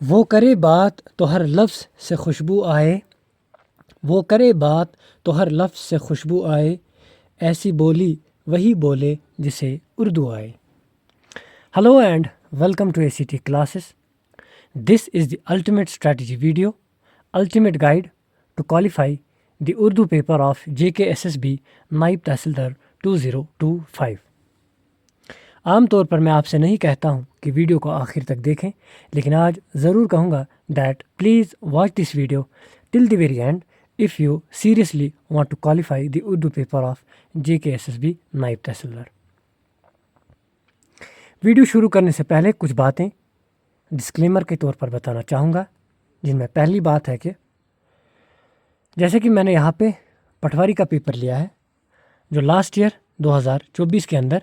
وہ کرے بات تو ہر لفظ سے خوشبو آئے، وہ کرے بات تو ہر لفظ سے خوشبو آئے، ایسی بولی وہی بولے جسے اردو آئے۔ Hello and welcome to ACT classes. This is the ultimate strategy video, ultimate guide to qualify the Urdu paper of JKSSB نائب تحصیلدار 2025۔ عام طور پر میں آپ سے نہیں کہتا ہوں کہ ویڈیو کو آخر تک دیکھیں، لیکن آج ضرور کہوں گا that please watch this video till the very end if you seriously want to qualify the Urdu paper of JKSSB نائب تحصیلدار۔ ویڈیو شروع کرنے سے پہلے کچھ باتیں ڈسکلیمر کے طور پر بتانا چاہوں گا، جن میں پہلی بات ہے کہ جیسے کہ میں نے یہاں پہ پٹواری کا پیپر لیا ہے جو لاسٹ ایئر 2024 کے اندر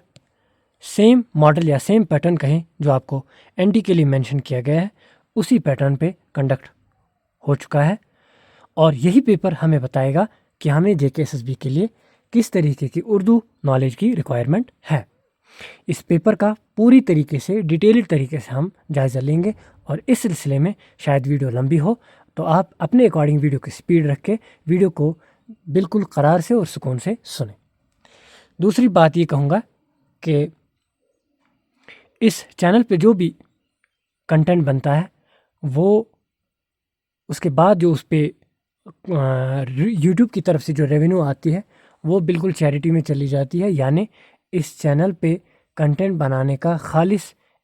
سیم ماڈل یا سیم پیٹرن کہیں جو آپ کو ND کے لیے مینشن کیا گیا ہے، اسی پیٹرن پہ کنڈکٹ ہو چکا ہے، اور یہی پیپر ہمیں بتائے گا کہ ہمیں JKSSB کے لیے کس طریقے کی اردو نالج کی ریکوائرمنٹ ہے۔ اس پیپر کا پوری طریقے سے ڈیٹیلڈ طریقے سے ہم جائزہ لیں گے، اور اس سلسلے میں شاید ویڈیو لمبی ہو تو آپ اپنے اکارڈنگ ویڈیو کی سپیڈ رکھ کے ویڈیو کو بالکل قرار سے اور سکون سے سنیں۔ دوسری بات یہ کہوں گا کہ اس چینل پہ جو بھی کنٹینٹ بنتا ہے وہ اس کے بعد جو اس پہ یوٹیوب کی طرف سے جو ریونیو آتی ہے وہ بالکل چیریٹی میں چلی جاتی ہے، یعنی اس چینل پہ کنٹینٹ بنانے کا خالص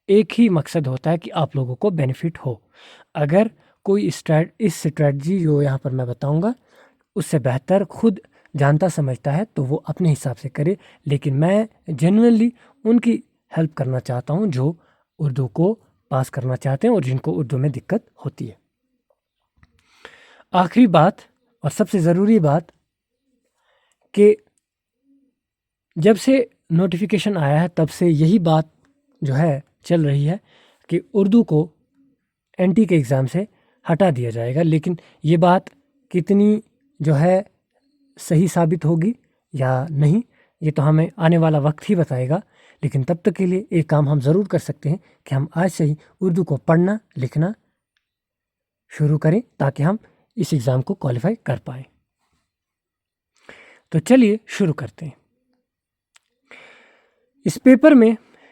ایک ہی مقصد ہوتا ہے کہ آپ لوگوں کو بینیفٹ ہو۔ اگر کوئی اس اسٹریٹجی جو یہاں پر میں بتاؤں گا اس سے بہتر خود جانتا سمجھتا ہے تو وہ اپنے حساب سے کرے، لیکن میں جینوئنلی ان کی ہیلپ کرنا چاہتا ہوں جو اردو کو پاس کرنا چاہتے ہیں اور جن کو اردو میں دقت ہوتی ہے۔ آخری بات اور سب سے ضروری بات کہ جب سے نوٹیفیکیشن آیا ہے تب سے یہی بات جو ہے چل رہی ہے کہ اردو کو NT کے ایگزام سے ہٹا دیا جائے گا، لیکن یہ بات کتنی جو ہے صحیح ثابت ہوگی یا نہیں یہ تو ہمیں آنے والا وقت ہی بتائے گا، لیکن تب تک کے لیے ایک کام ہم ضرور کر سکتے ہیں کہ ہم آج سے ہی اردو کو پڑھنا لکھنا شروع کریں تاکہ ہم اس ایگزام کو کوالیفائی کر پائیں۔ تو چلیے شروع کرتے ہیں۔ اس پیپر میں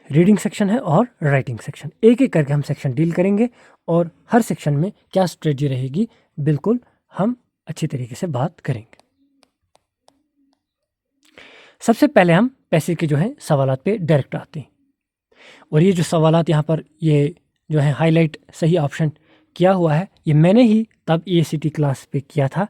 ریڈنگ سیکشن ہے اور رائٹنگ سیکشن، ایک ایک کر کے ہم سیکشن ڈیل کریں گے، اور ہر سیکشن میں کیا اسٹریٹجی رہے گی بالکل ہم اچھی طریقے سے بات کریں گے۔ سب سے پہلے ہم پیسج کے جو ہیں سوالات پہ ڈائریکٹ آتے ہیں، اور یہ جو سوالات یہاں پر یہ جو ہے ہائی لائٹ صحیح آپشن کیا ہوا ہے، یہ میں نے ہی تب ACT کلاس پہ کیا تھا،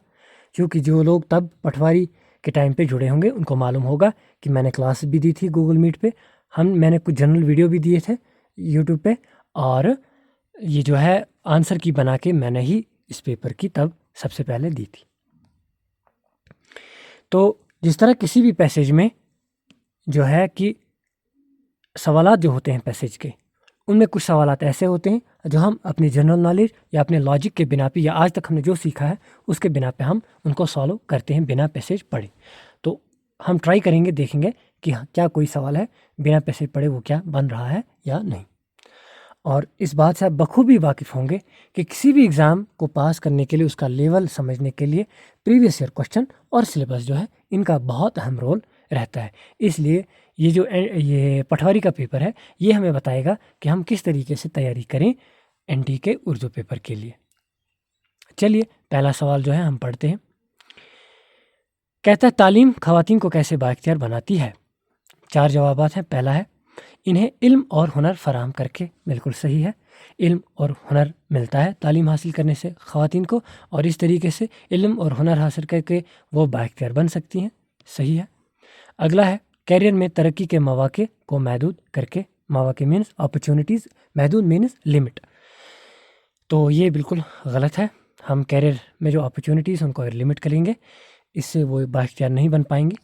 کیونکہ جو لوگ تب پٹواری کے ٹائم پہ جڑے ہوں گے ان کو معلوم ہوگا کہ میں نے کلاس بھی دی تھی گوگل میٹ پہ، میں نے کچھ جنرل ویڈیو بھی دیے تھے یوٹیوب پہ، اور یہ جو ہے آنسر کی بنا کے میں نے ہی اس پیپر کی تب سب سے پہلے دی تھی۔ تو جس طرح کسی بھی پیسیج میں جو ہے کہ سوالات جو ہوتے ہیں پیسیج کے، ان میں کچھ سوالات ایسے ہوتے ہیں جو ہم اپنی جنرل نالج یا اپنے لاجک کے بنا پہ یا آج تک ہم نے جو سیکھا ہے اس کے بنا پہ ہم ان کو سالو کرتے ہیں بنا پیسیج پڑھے۔ تو ہم ٹرائی کریں گے، دیکھیں گے کہ کیا کوئی سوال ہے بنا پیسیج پڑھے وہ کیا بن رہا ہے یا نہیں۔ اور اس بات سے آپ بخوبی واقف ہوں گے کہ کسی بھی ایگزام کو پاس کرنے کے لیے اس کا لیول سمجھنے کے لیے پریویس ایئر کوسچن اور سلیبس جو ہے ان کا بہت اہم رول رہتا ہے۔ اس لیے یہ پٹواری کا پیپر ہے یہ ہمیں بتائے گا کہ ہم کس طریقے سے تیاری کریں NT کے اردو پیپر کے لیے۔ چلیے پہلا سوال جو ہے ہم پڑھتے ہیں۔ کہتا ہے تعلیم خواتین کو کیسے بااختیار بناتی ہے؟ 4 جوابات ہیں۔ پہلا ہے انہیں علم اور ہنر فراہم کر کے، بالکل صحیح ہے، علم اور ہنر ملتا ہے تعلیم حاصل کرنے سے خواتین کو، اور اس طریقے سے علم اور ہنر حاصل کر کے وہ بااختیار بن سکتی ہیں، صحیح ہے۔ اگلا ہے کیریئر میں ترقی کے مواقع کو محدود کر کے، مواقع مینس اپرچونیٹیز، محدود مینس لمٹ، تو یہ بالکل غلط ہے۔ ہم کیریئر میں جو اپرچونیٹیز ان کو اگر لمٹ کریں گے اس سے وہ بااختیار نہیں بن پائیں گے۔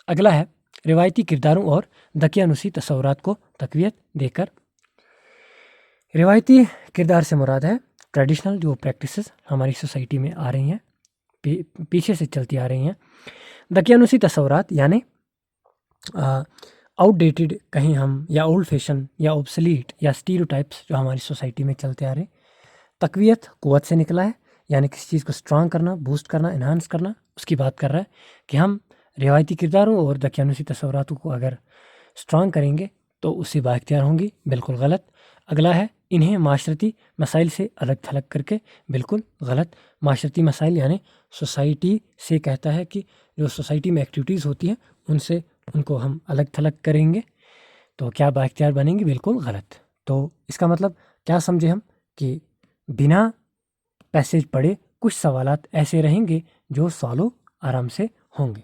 اگلا ہے روایتی کرداروں اور دقیانوسی تصورات کو تقویت دے کر۔ روایتی کردار سے مراد ہے ٹریڈیشنل جو پریکٹسز ہماری سوسائٹی میں آ رہی ہیں، پیچھے سے چلتی آ رہی ہیں۔ دقیانوسی تصورات یعنی آؤٹ ڈیٹڈ کہیں ہم یا اولڈ فیشن یا اوبسلیٹ یا اسٹیریوٹائپس جو ہماری سوسائٹی میں چلتے آ رہے. تقویت قوت سے نکلا ہے، یعنی کسی چیز کو اسٹرانگ کرنا، بوسٹ کرنا، انہانس کرنا، اس کی بات کر رہا ہے کہ ہم روایتی کرداروں اور دقیانوسی تصوراتوں کو اگر اسٹرانگ کریں گے تو اس سے بااختیار ہوں گی. بالکل غلط. اگلا ہے انہیں معاشرتی مسائل سے الگ تھلگ کر کے. بالکل غلط. معاشرتی مسائل یعنی سوسائٹی سے کہتا ہے کہ جو سوسائٹی میں ایکٹیویٹیز ہوتی ہیں ان کو ہم الگ تھلگ کریں گے تو کیا بااختیار بنیں گے. بالکل غلط. تو اس کا مطلب کیا سمجھے ہم کہ بنا پیسیج پڑھے کچھ سوالات ایسے رہیں گے جو سالو آرام سے ہوں گے.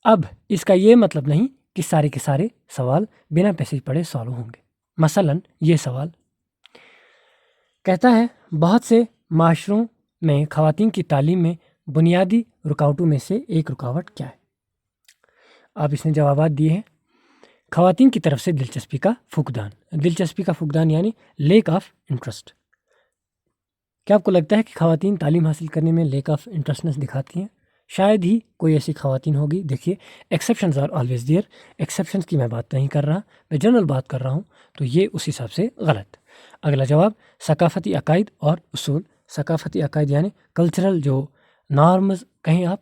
اب اس کا یہ مطلب نہیں کہ سارے کے سارے سوال بنا پیسیج پڑھے سالو ہوں گے. مثلاً یہ سوال کہتا ہے بہت سے معاشروں میں خواتین کی تعلیم میں بنیادی رکاوٹوں میں سے ایک رکاوٹ کیا ہے؟ اب اس نے جوابات دیے ہیں. خواتین کی طرف سے دلچسپی کا فقدان. دلچسپی کا فقدان یعنی لیک آف انٹرسٹ. کیا آپ کو لگتا ہے کہ خواتین تعلیم حاصل کرنے میں لیک آف انٹرسٹنس دکھاتی ہیں؟ شاید ہی کوئی ایسی خواتین ہوگی. دیکھیے exceptions are always there. Exceptions کی میں بات نہیں کر رہا، میں جنرل بات کر رہا ہوں، تو یہ اس حساب سے غلط. اگلا جواب ثقافتی عقائد اور اصول. ثقافتی عقائد یعنی کلچرل جو نارمز کہیں آپ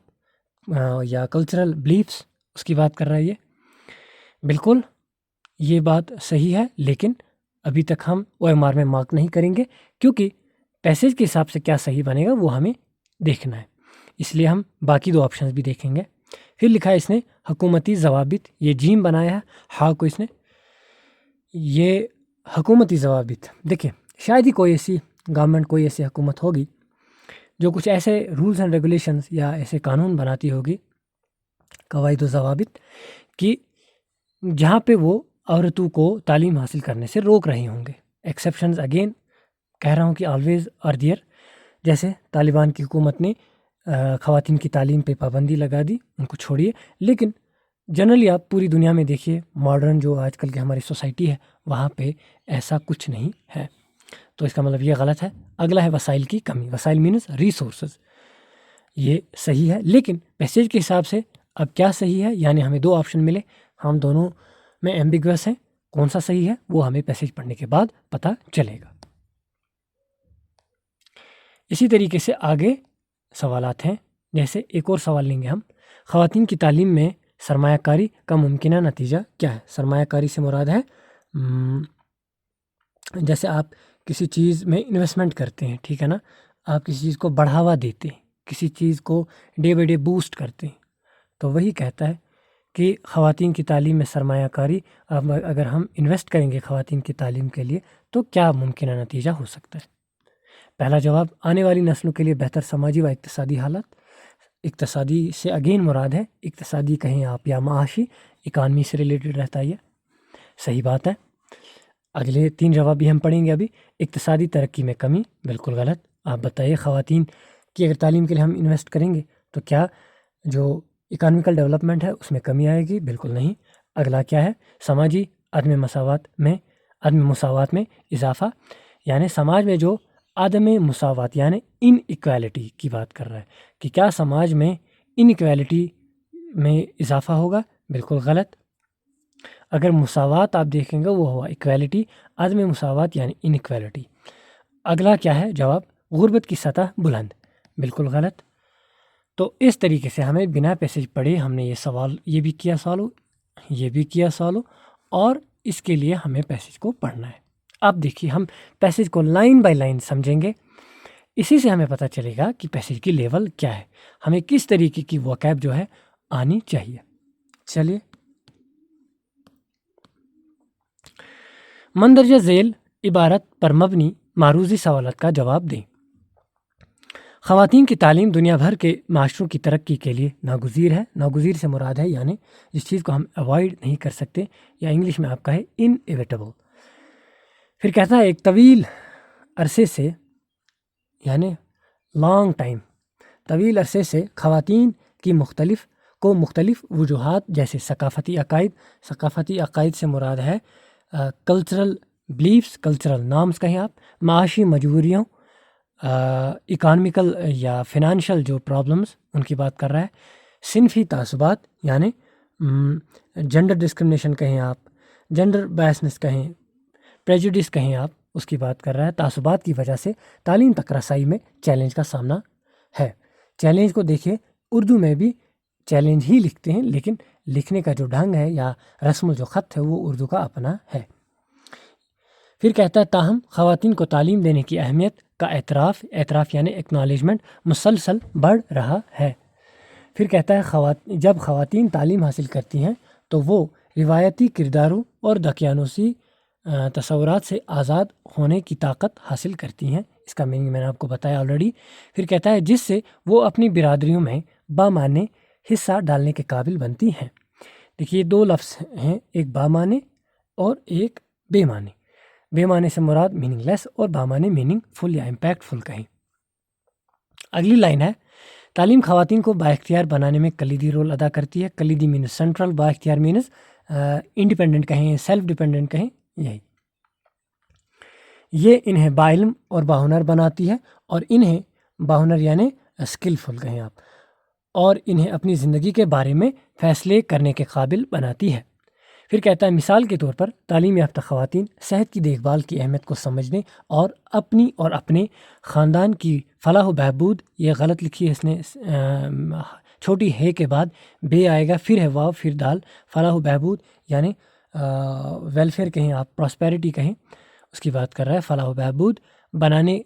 یا کلچرل بلیفس، اس کی بات کر رہا ہے یہ. بالکل یہ بات صحیح ہے، لیکن ابھی تک ہم او ایم آر میں مارک نہیں کریں گے کیونکہ پیسیج کے حساب سے کیا صحیح بنے گا وہ ہمیں دیکھنا ہے. اس لیے ہم باقی دو آپشنز بھی دیکھیں گے. پھر لکھا ہے اس نے حکومتی ضوابط. یہ جیم بنایا ہے ہا کو اس نے. یہ حکومتی ضوابط دیکھیں شاید ہی کوئی ایسی گورنمنٹ، کوئی ایسی حکومت ہوگی جو کچھ ایسے رولز اینڈ ریگولیشنز یا ایسے قانون بناتی ہوگی، قواعد و ضوابط، کہ جہاں پہ وہ عورتوں کو تعلیم حاصل کرنے سے روک رہے ہوں گے. ایکسیپشنز اگین کہہ رہا ہوں کہ آلویز آر دیئر. جیسے طالبان کی حکومت نے خواتین کی تعلیم پہ پابندی لگا دی، ان کو چھوڑیے. لیکن جنرلی آپ پوری دنیا میں دیکھیے، ماڈرن جو آج کل کی ہماری سوسائٹی ہے وہاں پہ ایسا کچھ نہیں ہے. تو اس کا مطلب یہ غلط ہے. اگلا ہے وسائل کی کمی. وسائل مینز ریسورسز. یہ صحیح ہے، لیکن پیسیج کے حساب سے اب کیا صحیح ہے؟ یعنی ہمیں دو آپشن ملے، ہم دونوں میں ایمبیگوس ہیں. کون سا صحیح ہے وہ ہمیں پیسیج پڑھنے کے بعد پتہ چلے گا. اسی طریقے سے آگے سوالات ہیں. جیسے ایک اور سوال لیں گے ہم. خواتین کی تعلیم میں سرمایہ کاری کا ممکنہ نتیجہ کیا ہے؟ سرمایہ کاری سے مراد ہے جیسے آپ کسی چیز میں انویسٹمنٹ کرتے ہیں، ٹھیک ہے نا، آپ کسی چیز کو بڑھاوا دیتے ہیں، کسی چیز کو ڈے بائی ڈے بوسٹ کرتے ہیں. تو وہی کہتا ہے کہ خواتین کی تعلیم میں سرمایہ کاری اگر ہم انویسٹ کریں گے خواتین کی تعلیم کے لیے تو کیا ممکنہ نتیجہ ہو سکتا ہے؟ پہلا جواب آنے والی نسلوں کے لیے بہتر سماجی و اقتصادی حالت. اقتصادی سے اگین مراد ہے اقتصادی کہیں آپ یا معاشی، اکانومی سے ریلیٹڈ رہتا ہے یہ. صحیح بات ہے. اگلے تین جواب بھی ہم پڑھیں گے ابھی. اقتصادی ترقی میں کمی. بالکل غلط. آپ بتائیے خواتین کی اگر تعلیم کے لیے ہم انویسٹ کریں گے تو کیا جو اکانومیکل ڈیولپمنٹ ہے اس میں کمی آئے گی؟ بالکل نہیں. اگلا کیا ہے؟ سماجی عدم مساوات میں اضافہ. یعنی سماج میں جو عدم مساوات یعنی ان ایکویلٹی کی بات کر رہا ہے کہ کیا سماج میں ان ایکویلٹی میں اضافہ ہوگا؟ بالکل غلط. اگر مساوات آپ دیکھیں گے وہ ہوا ایکویلٹی، عدم مساوات یعنی ان ایکویلٹی. اگلا کیا ہے جواب؟ غربت کی سطح بلند. بالکل غلط. تو اس طریقے سے ہمیں بنا پیسیج پڑھے ہم نے یہ سوال یہ بھی کیا سالو، یہ بھی کیا سالو، اور اس کے لیے ہمیں پیسیج کو پڑھنا ہے. اب دیکھیے ہم پیسیج کو لائن بائی لائن سمجھیں گے. اسی سے ہمیں پتہ چلے گا کہ پیسیج کی لیول کیا ہے، ہمیں کس طریقے کی ووکیب جو ہے آنی چاہیے. چلیے مندرجہ ذیل عبارت پر مبنی معروضی سوالات کا جواب دیں. خواتین کی تعلیم دنیا بھر کے معاشروں کی ترقی کے لیے ناگزیر ہے. ناگزیر سے مراد ہے یعنی جس چیز کو ہم اوائڈ نہیں کر سکتے، یا انگلش میں آپ کہیں انایویٹیبل. پھر کہتا ہے ایک طویل عرصے سے یعنی لانگ ٹائم، طویل عرصے سے خواتین کی مختلف وجوہات جیسے ثقافتی عقائد سے مراد ہے کلچرل بلیفس، کلچرل نارمز کہیں آپ، معاشی مجبوریوں، اکانومیکل یا فنانشل جو پرابلمز ان کی بات کر رہا ہے، صنفی تعصبات یعنی جنڈر ڈسکرمنیشن کہیں آپ، جنڈر بائسنس کہیں، پریجوڈس کہیں آپ، اس کی بات کر رہا ہے۔ تعصبات کی وجہ سے تعلیم تک رسائی میں چیلنج کا سامنا ہے۔ چیلنج کو دیکھیے، اردو میں بھی چیلنج ہی لکھتے ہیں، لیکن لکھنے کا جو ڈھنگ ہے یا رسم جو خط ہے وہ اردو کا اپنا ہے۔ پھر کہتا ہے تاہم خواتین کو تعلیم دینے کی اہمیت کا اعتراف یعنی ایکنالجمنٹ مسلسل بڑھ رہا ہے۔ پھر کہتا ہے جب خواتین تعلیم حاصل کرتی ہیں تو وہ روایتی کرداروں اور دقیانوسی تصورات سے آزاد ہونے کی طاقت حاصل کرتی ہیں۔ اس کا میننگ میں نے آپ کو بتایا آلریڈی۔ پھر کہتا ہے جس سے وہ اپنی برادریوں میں بامعنی حصہ ڈالنے کے قابل بنتی ہیں۔ دیکھیے 2 لفظ ہیں، ایک بامعنی اور ایک بے معنی۔ بے معنی سے مراد میننگ لیس اور بامعنی میننگ فل یا امپیکٹ فل کہیں۔ اگلی لائن ہے تعلیم خواتین کو بااختیار بنانے میں کلیدی رول ادا کرتی ہے۔ کلیدی مینز سینٹرل، بااختیار مینز انڈیپینڈنٹ کہیں، سیلف ڈیپینڈنٹ کہیں، یہی۔ یہ انہیں باعلم اور باہنر بناتی ہے، اور انہیں باہنر یعنی اسکلفل کہیں آپ، اور انہیں اپنی زندگی کے بارے میں فیصلے کرنے کے قابل بناتی ہے۔ پھر کہتا ہے مثال کے طور پر تعلیم یافتہ خواتین صحت کی دیکھ بھال کی اہمیت کو سمجھنے اور اپنی اور اپنے خاندان کی فلاح و بہبود، یہ غلط لکھی ہے اس نے، چھوٹی ہے کے بعد بے آئے گا، پھر ہے واو، پھر دال، فلاح و بہبود یعنی ویلفیئر کہیں آپ، پراسپیرٹی کہیں، اس کی بات کر رہا ہے۔ فلاح و بہبود بنانے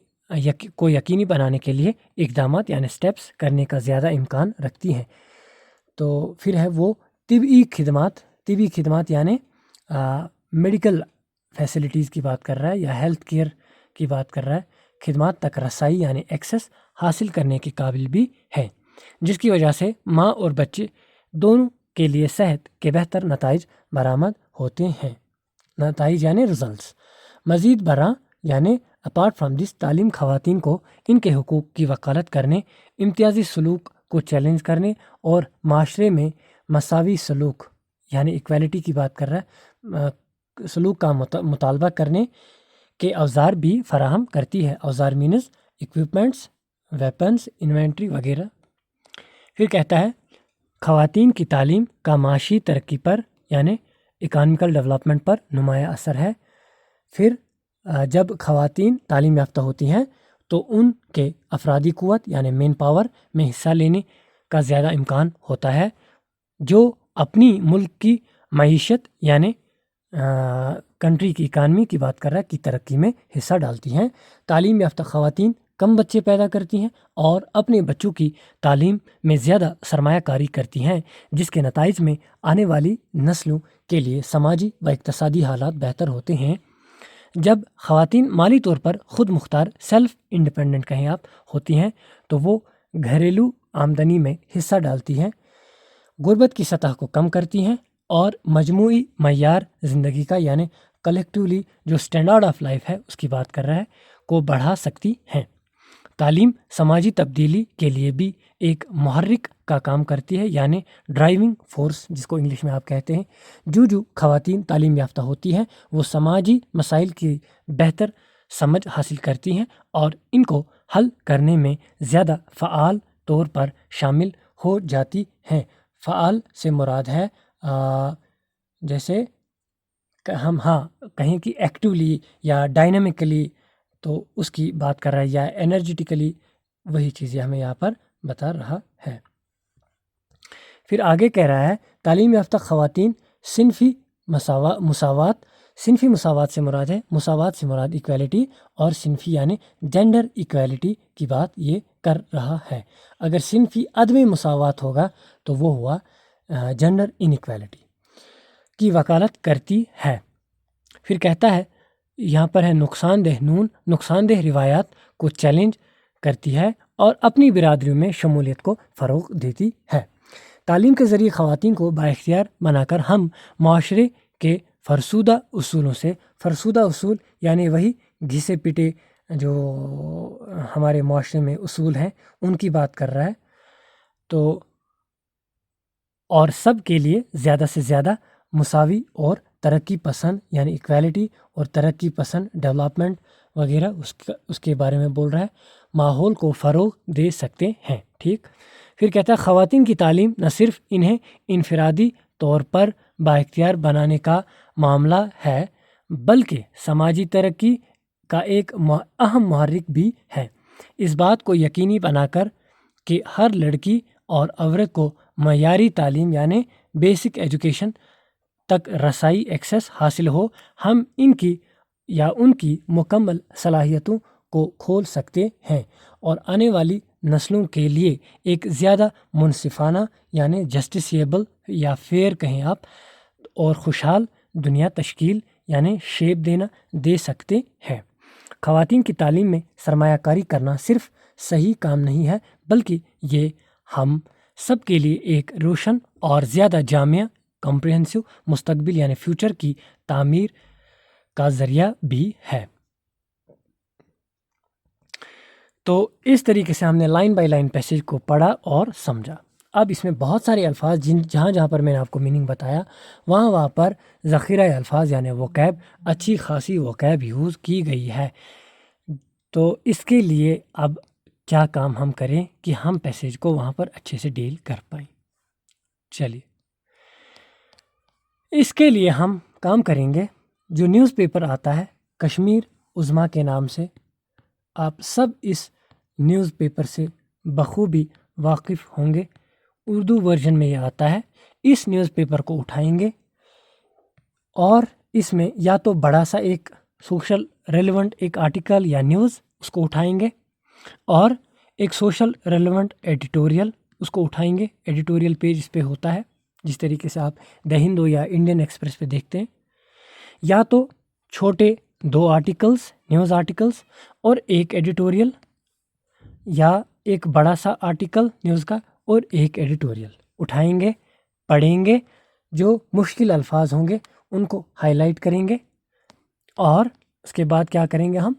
کو یقینی بنانے کے لیے اقدامات یعنی سٹیپس کرنے کا زیادہ امکان رکھتی ہیں۔ تو پھر ہے وہ طبی خدمات یعنی میڈیکل فیسلٹیز کی بات کر رہا ہے یا ہیلتھ کیئر کی بات کر رہا ہے۔ خدمات تک رسائی یعنی ایکسیس حاصل کرنے کے قابل بھی ہے، جس کی وجہ سے ماں اور بچے دونوں کے لیے صحت کے بہتر نتائج برآمد ہوتے ہیں۔ نتائج یعنی ریزلٹس۔ مزید برآں یعنی اپارٹ فرام دس، تعلیم خواتین کو ان کے حقوق کی وکالت کرنے، امتیازی سلوک کو چیلنج کرنے اور معاشرے میں مساوی سلوک یعنی ایکویلٹی کی بات کر رہا ہے، سلوک کا مطالبہ کرنے کے اوزار بھی فراہم کرتی ہے۔ اوزار مینز اکوپمنٹس، ویپنز، انوینٹری وغیرہ۔ پھر کہتا ہے خواتین کی تعلیم کا معاشی ترقی پر یعنی اکانومیکل ڈیولپمنٹ پر نمایاں اثر ہے۔ پھر جب خواتین تعلیم یافتہ ہوتی ہیں تو ان کے افرادی قوت یعنی مین پاور میں حصہ لینے کا زیادہ امکان ہوتا ہے، جو اپنی ملک کی معیشت یعنی کنٹری کی اکانومی کی بات کر رہا ہے کی ترقی میں حصہ ڈالتی ہیں۔ تعلیم یافتہ خواتین کم بچے پیدا کرتی ہیں اور اپنے بچوں کی تعلیم میں زیادہ سرمایہ کاری کرتی ہیں، جس کے نتائج میں آنے والی نسلوں کے لیے سماجی و اقتصادی حالات بہتر ہوتے ہیں۔ جب خواتین مالی طور پر خود مختار، سیلف انڈیپینڈنٹ کہیں آپ، ہوتی ہیں تو وہ گھریلو آمدنی میں حصہ ڈالتی ہیں، غربت کی سطح کو کم کرتی ہیں اور مجموعی معیار زندگی کا یعنی کلیکٹیولی جو اسٹینڈرڈ آف لائف ہے اس کی بات کر رہا ہے کو بڑھا سکتی ہیں۔ تعلیم سماجی تبدیلی کے لیے بھی ایک محرک کا کام کرتی ہے یعنی ڈرائیونگ فورس جس کو انگلش میں آپ کہتے ہیں۔ جو خواتین تعلیم یافتہ ہوتی ہیں وہ سماجی مسائل کی بہتر سمجھ حاصل کرتی ہیں اور ان کو حل کرنے میں زیادہ فعال طور پر شامل ہو جاتی ہیں۔ فعال سے مراد ہے جیسے ہم کہیں کہ ایکٹیولی یا ڈائنامکلی، تو اس کی بات کر رہا ہے، یا انرجیٹیکلی، وہی چیزیں ہمیں یہاں پر بتا رہا ہے۔ پھر آگے کہہ رہا ہے تعلیم یافتہ خواتین صنفی مساوات سے مراد ہے، مساوات سے مراد ایکویلٹی، اور صنفی یعنی جینڈر ایکویلٹی کی بات یہ کر رہا ہے۔ اگر صنفی عدم مساوات ہوگا تو وہ ہوا جینڈر انیکویلٹی کی وکالت کرتی ہے۔ پھر کہتا ہے یہاں پر ہے نقصان دہ روایات کو چیلنج کرتی ہے اور اپنی برادریوں میں شمولیت کو فروغ دیتی ہے۔ تعلیم کے ذریعے خواتین کو بااختیار بنا کر ہم معاشرے کے فرسودہ اصولوں سے، فرسودہ اصول یعنی وہی گھسے پٹے جو ہمارے معاشرے میں اصول ہیں ان کی بات کر رہا ہے، تو اور سب کے لیے زیادہ سے زیادہ مساوی اور ترقی پسند یعنی ایکویلٹی اور ترقی پسند ڈیولپمنٹ وغیرہ اس کے بارے میں بول رہا ہے، ماحول کو فروغ دے سکتے ہیں۔ ٹھیک، پھر کہتا ہے خواتین کی تعلیم نہ صرف انہیں انفرادی طور پر بااختیار بنانے کا معاملہ ہے بلکہ سماجی ترقی کا ایک اہم محرک بھی ہے۔ اس بات کو یقینی بنا کر کہ ہر لڑکی اور عورت کو معیاری تعلیم یعنی بیسک ایجوکیشن تک رسائی ایکسیس حاصل ہو، ہم ان کی مکمل صلاحیتوں کو کھول سکتے ہیں اور آنے والی نسلوں کے لیے ایک زیادہ منصفانہ یعنی جسٹسیبل یا فیئر کہیں آپ اور خوشحال دنیا تشکیل یعنی شیپ دے سکتے ہیں۔ خواتین کی تعلیم میں سرمایہ کاری کرنا صرف صحیح کام نہیں ہے بلکہ یہ ہم سب کے لیے ایک روشن اور زیادہ جامع کمپریہنسو مستقبل یعنی فیوچر کی تعمیر کا ذریعہ بھی ہے۔ تو اس طریقے سے ہم نے لائن بائی لائن پیسیج کو پڑھا اور سمجھا۔ اب اس میں بہت سارے الفاظ جہاں پر میں نے آپ کو میننگ بتایا وہاں پر ذخیرہ الفاظ یعنی ووکیب اچھی خاصی ووکیب یوز کی گئی ہے۔ تو اس کے لیے اب کیا کام ہم کریں کہ ہم پیسیج کو وہاں پر اچھے سے ڈیل کر پائیں۔ چلیے اس کے لیے ہم کام کریں گے، جو نیوز پیپر آتا ہے کشمیر عظمیٰ کے نام سے، آپ سب اس نیوز پیپر سے بخوبی واقف ہوں گے، اردو ورژن میں یہ آتا ہے۔ اس نیوز پیپر کو اٹھائیں گے اور اس میں یا تو بڑا سا ایک سوشل ریلیونٹ ایک آرٹیکل یا نیوز اس کو اٹھائیں گے اور ایک سوشل ریلیونٹ ایڈیٹوریل اس کو اٹھائیں گے۔ ایڈیٹوریل پیج اس پہ ہوتا ہے جس طریقے سے آپ دی ہندو یا انڈین ایکسپریس پہ دیکھتے ہیں، یا تو چھوٹے 2 آرٹیکلس نیوز آرٹیکلس اور ایک ایڈیٹوریل، یا ایک بڑا سا آرٹیکل نیوز کا اور ایک ایڈیٹوریل اٹھائیں گے، پڑھیں گے، جو مشکل الفاظ ہوں گے ان کو ہائی لائٹ کریں گے اور اس کے بعد کیا کریں گے، ہم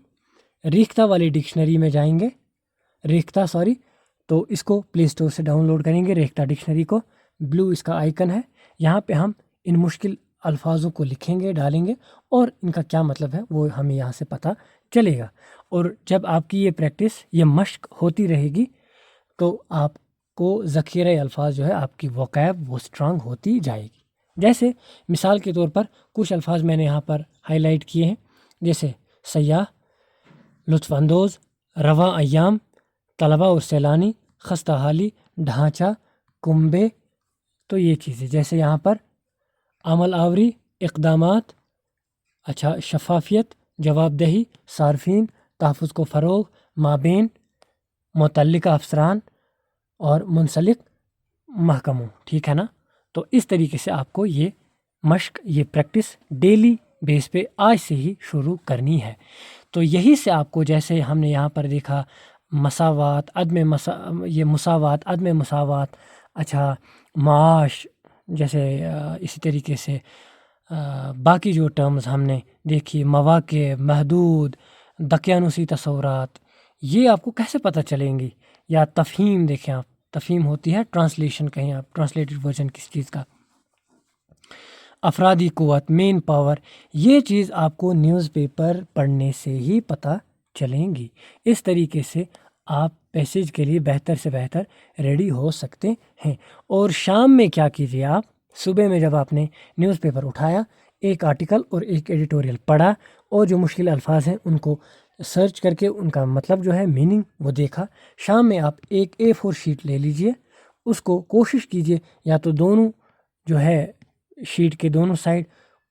ریختہ والی ڈکشنری میں جائیں گے، تو اس کو پلے اسٹور سے ڈاؤن لوڈ کریں گے۔ ریختہ ڈکشنری کو بلو اس کا آئیکن ہے، یہاں پہ ہم ان مشکل الفاظوں کو لکھیں گے، ڈالیں گے اور ان کا کیا مطلب ہے وہ ہمیں یہاں سے پتہ چلے گا۔ اور جب آپ کی یہ پریکٹس یہ مشق ہوتی رہے گی تو آپ کو ذخیرہ الفاظ جو ہے آپ کی ووکیب وہ اسٹرانگ ہوتی جائے گی۔ جیسے مثال کے طور پر کچھ الفاظ میں نے یہاں پر ہائی لائٹ کیے ہیں، جیسے سیاح، لطف اندوز، رواں ایام، طلبہ اور سیلانی، خستہ حالی، ڈھانچہ، کنبے۔ تو یہ چیزیں جیسے یہاں پر عمل آوری، اقدامات، شفافیت، جواب دہی، صارفین، تحفظ کو فروغ، مابین، متعلقہ افسران اور منسلک محکموں، ٹھیک ہے نا۔ تو اس طریقے سے آپ کو یہ مشق یہ پریکٹس ڈیلی بیس پہ آج سے ہی شروع کرنی ہے۔ تو یہی سے آپ کو جیسے ہم نے یہاں پر دیکھا مساوات، مساوات، عدم مساوات، معاش، جیسے اسی طریقے سے باقی جو ٹرمز ہم نے دیکھی، مواقع، محدود، دقیانوسی تصورات، یہ آپ کو کیسے پتہ چلیں گی۔ یا تفہیم دیکھیں آپ، تفہیم ہوتی ہے ٹرانسلیشن، کہیں آپ ٹرانسلیٹڈ ورژن کسی چیز کا۔ افرادی قوت، مین پاور، یہ چیز آپ کو نیوز پیپر پڑھنے سے ہی پتہ چلیں گی۔ اس طریقے سے آپ پیسیج کے لیے بہتر سے بہتر ریڈی ہو سکتے ہیں۔ اور شام میں کیا کیجیے، آپ صبح میں جب آپ نے نیوز پیپر اٹھایا، ایک آرٹیکل اور ایک ایڈیٹوریل پڑھا اور جو مشکل الفاظ ہیں ان کو سرچ کر کے ان کا مطلب جو ہے میننگ وہ دیکھا، شام میں آپ ایک A4 شیٹ لے لیجئے، اس کو کوشش کیجئے یا تو دونوں جو ہے شیٹ کے دونوں سائڈ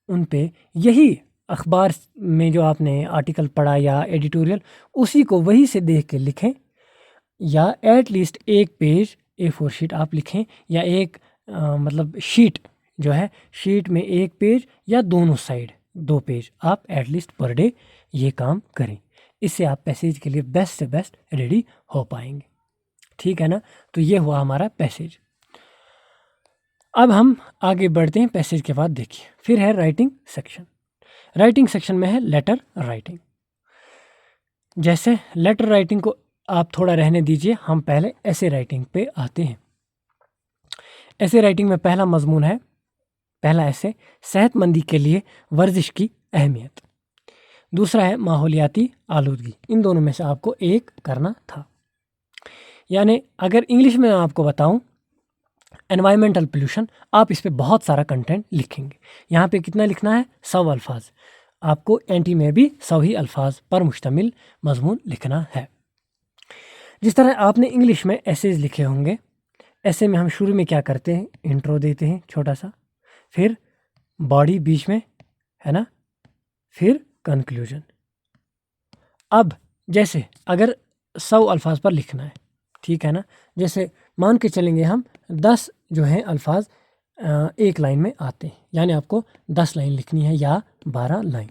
ان پہ یہی اخبار میں جو آپ نے آرٹیکل پڑھا یا ایڈیٹوریل اسی کو وہی سے دیکھ کے لکھیں، یا ایٹ لیسٹ ایک پیج A4 شیٹ آپ لکھیں، یا ایک مطلب شیٹ جو ہے شیٹ میں ایک پیج یا دونوں سائڈ 2 پیج آپ ایٹ لیسٹ پر ڈے یہ کام کریں۔ اس سے آپ پیسیج کے لیے بیسٹ سے بیسٹ ریڈی ہو پائیں گے، ٹھیک ہے نا۔ تو یہ ہوا ہمارا پیسیج۔ اب ہم آگے بڑھتے ہیں، پیسیج کے بعد دیکھیے پھر ہے رائٹنگ سیکشن۔ رائٹنگ سیکشن میں ہے لیٹر رائٹنگ۔ جیسے لیٹر رائٹنگ کو آپ تھوڑا رہنے دیجئے، ہم پہلے ایسے رائٹنگ پہ آتے ہیں۔ ایسے رائٹنگ میں پہلا مضمون ہے، پہلا ایسے صحت مندی کے لیے ورزش کی اہمیت، دوسرا ہے ماحولیاتی آلودگی۔ ان دونوں میں سے آپ کو ایک کرنا تھا۔ یعنی اگر انگلش میں آپ کو بتاؤں انوائرمنٹل پولیوشن، آپ اس پہ بہت سارا کنٹینٹ لکھیں گے. یہاں پہ کتنا لکھنا ہے؟ 100 الفاظ. آپ کو NT میں بھی 100 ہی الفاظ پر مشتمل مضمون لکھنا ہے. جس طرح آپ نے انگلش میں ایسیز لکھے ہوں گے، ایسے میں ہم شروع میں کیا کرتے ہیں؟ انٹرو دیتے ہیں چھوٹا سا، پھر باڈی بیچ میں، ہے نا، پھر کنکلوژن. اب جیسے اگر 100 الفاظ پر لکھنا ہے، ٹھیک ہے نا، جیسے مان کے چلیں گے ہم 10 جو ہیں الفاظ ایک لائن میں آتے ہیں، یعنی آپ کو 10 لائن لکھنی ہے یا 12 لائن.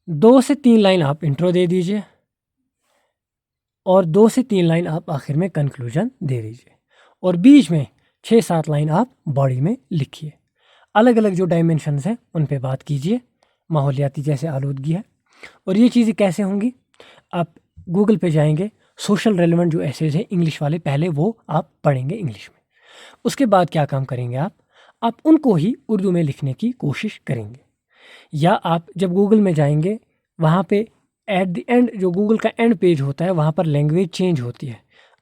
2 سے 3 لائن آپ انٹرو دے دیجئے اور 2 سے 3 لائن آپ آخر میں کنکلوژن دے دیجئے، اور بیچ میں 6-7 لائن آپ باڈی میں لکھیے. الگ الگ جو ڈائمینشنز ہیں ان پہ بات کیجئے، ماحولیاتی جیسے آلودگی ہے. اور یہ چیزیں کیسے ہوں گی؟ آپ گوگل پہ جائیں گے، سوشل ریلیونٹ جو ایسیز ہیں انگلش والے، پہلے وہ آپ پڑھیں گے انگلش میں. اس کے بعد کیا کام کریں گے؟ آپ ان کو ہی اردو میں لکھنے کی کوشش کریں گے. یا آپ جب گوگل میں جائیں گے، وہاں پہ ایٹ دی اینڈ جو گوگل کا اینڈ پیج ہوتا ہے وہاں پر لینگویج چینج ہوتی ہے.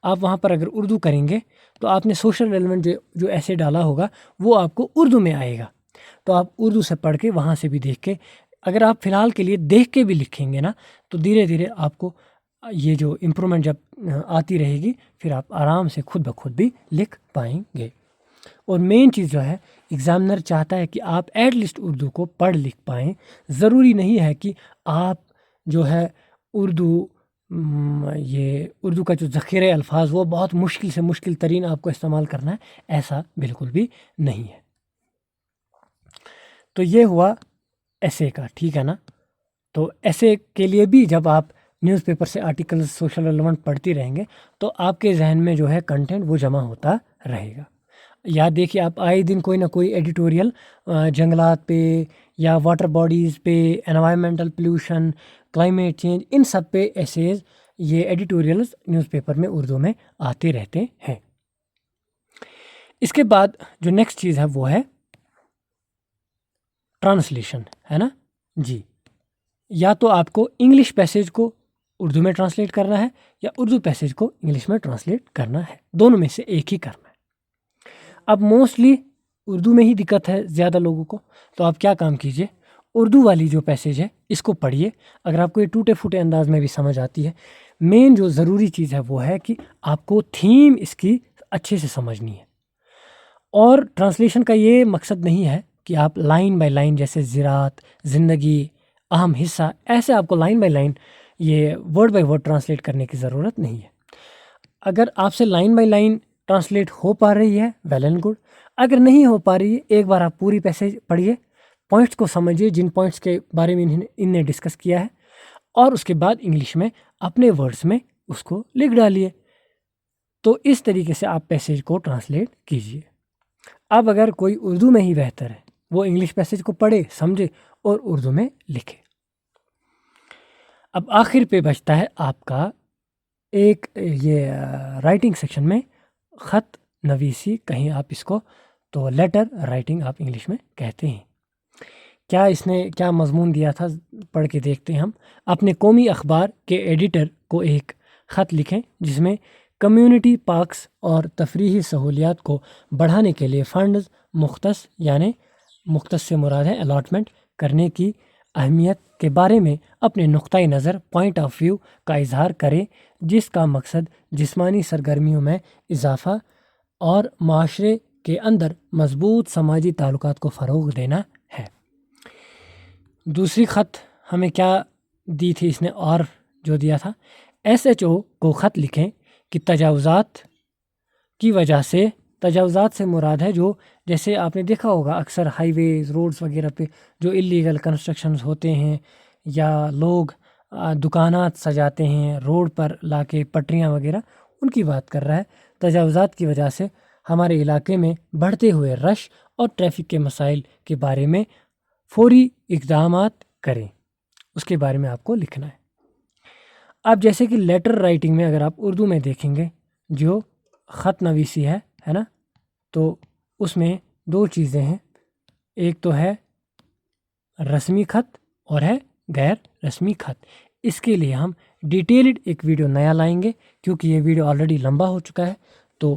آپ وہاں پر اگر اردو کریں گے تو آپ نے سوشل ریلیونٹ جو ایسے ڈالا ہوگا وہ آپ کو اردو میں آئے گا. تو آپ اردو سے پڑھ کے وہاں سے بھی دیکھ کے، اگر آپ فی الحال کے لیے دیکھ کے بھی لکھیں گے نا، تو دھیرے دھیرے آپ کو یہ جو امپرومنٹ جب آتی رہے گی، پھر آپ آرام سے خود بخود بھی لکھ پائیں گے. اور مین چیز جو ہے، ایگزامنر چاہتا ہے کہ آپ ایٹ لیسٹ اردو کو پڑھ لکھ پائیں. ضروری نہیں ہے کہ آپ جو ہے یہ اردو کا جو ذخیرہ الفاظ وہ بہت مشکل سے مشکل ترین آپ کو استعمال کرنا ہے، ایسا بالکل بھی نہیں ہے. تو یہ ہوا ایسے کا، ٹھیک ہے نا. تو ایسے کے لیے بھی جب آپ نیوز پیپر سے آرٹیکل سوشل ریلیونٹ پڑھتی رہیں گے تو آپ کے ذہن میں جو ہے کنٹینٹ وہ جمع ہوتا رہے گا. یاد دیکھیے، آپ آئے دن کوئی نہ کوئی ایڈیٹوریل جنگلات پہ یا واٹر باڈیز پہ، انوائرمنٹل پولیوشن، کلائمیٹ چینج، ان سب پہ ایسیز، یہ ایڈیٹوریلز نیوز پیپر میں اردو میں آتے رہتے ہیں. اس کے بعد جو نیکسٹ چیز ہے وہ ہے ٹرانسلیشن، ہے نا جی. یا تو آپ کو انگلش پیسیج کو اردو میں ٹرانسلیٹ کرنا ہے یا اردو پیسیج کو انگلش میں ٹرانسلیٹ کرنا ہے، دونوں میں سے ایک ہی کرنا ہے. اب موسٹلی اردو میں ہی دقت ہے زیادہ لوگوں کو، تو آپ کیا کام کیجئے، اردو والی جو پیسیج ہے اس کو پڑھیے. اگر آپ کو یہ ٹوٹے پھوٹے انداز میں بھی سمجھ آتی ہے، مین جو ضروری چیز ہے وہ ہے کہ آپ کو تھیم اس کی اچھے سے سمجھنی ہے. اور ٹرانسلیشن کا یہ مقصد نہیں ہے کہ آپ لائن بائی لائن، جیسے زراعت، زندگی، اہم حصہ، ایسے آپ کو لائن بائی لائن یہ ورڈ بائی ورڈ ٹرانسلیٹ کرنے کی ضرورت نہیں ہے. اگر آپ سے لائن بائی لائن ٹرانسلیٹ ہو پا رہی ہے، ویل اینڈ گڈ. اگر نہیں ہو پا رہی ہے، ایک بار آپ پوری پیسیج پڑھیے، پوائنٹس کو سمجھیے جن پوائنٹس کے بارے میں ان نے ڈسکس کیا ہے، اور اس کے بعد انگلش میں اپنے ورڈز میں اس کو لکھ ڈالیے. تو اس طریقے سے آپ پیسیج کو ٹرانسلیٹ کیجیے. اب اگر کوئی اردو میں ہی بہتر ہے، وہ انگلش پیسیج کو پڑھے، سمجھے اور اردو میں لکھے. اب آخر پہ بچتا ہے آپ کا ایک یہ رائٹنگ سیکشن میں خط نویسی، کہیں آپ اس کو تو لیٹر رائٹنگ آپ انگلش میں کہتے ہیں. کیا اس نے کیا مضمون دیا تھا، پڑھ کے دیکھتے ہیں ہم. اپنے قومی اخبار کے ایڈیٹر کو ایک خط لکھیں جس میں کمیونٹی پارکس اور تفریحی سہولیات کو بڑھانے کے لیے فنڈز مختص سے مراد ہے الاٹمنٹ کرنے کی اہمیت کے بارے میں اپنے نقطۂ نظر، پوائنٹ آف ویو کا اظہار کریں، جس کا مقصد جسمانی سرگرمیوں میں اضافہ اور معاشرے کے اندر مضبوط سماجی تعلقات کو فروغ دینا ہے. دوسری خط ہمیں کیا دی تھی اس نے، اور جو دیا تھا، SHO کو خط لکھیں کہ تجاوزات کی وجہ سے، تجاوزات سے مراد ہے جو، جیسے آپ نے دیکھا ہوگا اکثر ہائی ویز، روڈز وغیرہ پہ جو اللیگل کنسٹرکشنز ہوتے ہیں، یا لوگ دکانات سجاتے ہیں روڈ پر لا کے، پٹریاں وغیرہ، ان کی بات کر رہا ہے. تجاوزات کی وجہ سے ہمارے علاقے میں بڑھتے ہوئے رش اور ٹریفک کے مسائل کے بارے میں فوری اقدامات کریں، اس کے بارے میں آپ کو لکھنا ہے. اب جیسے کہ لیٹر رائٹنگ میں اگر آپ اردو میں دیکھیں گے، جو خط نویسی ہے نا، تو اس میں 2 چیزیں ہیں. ایک تو ہے رسمی خط اور ہے غیر رسمی خط. اس کے لیے ہم ڈیٹیلڈ ایک ویڈیو نیا لائیں گے، کیونکہ یہ ویڈیو آلریڈی لمبا ہو چکا ہے. تو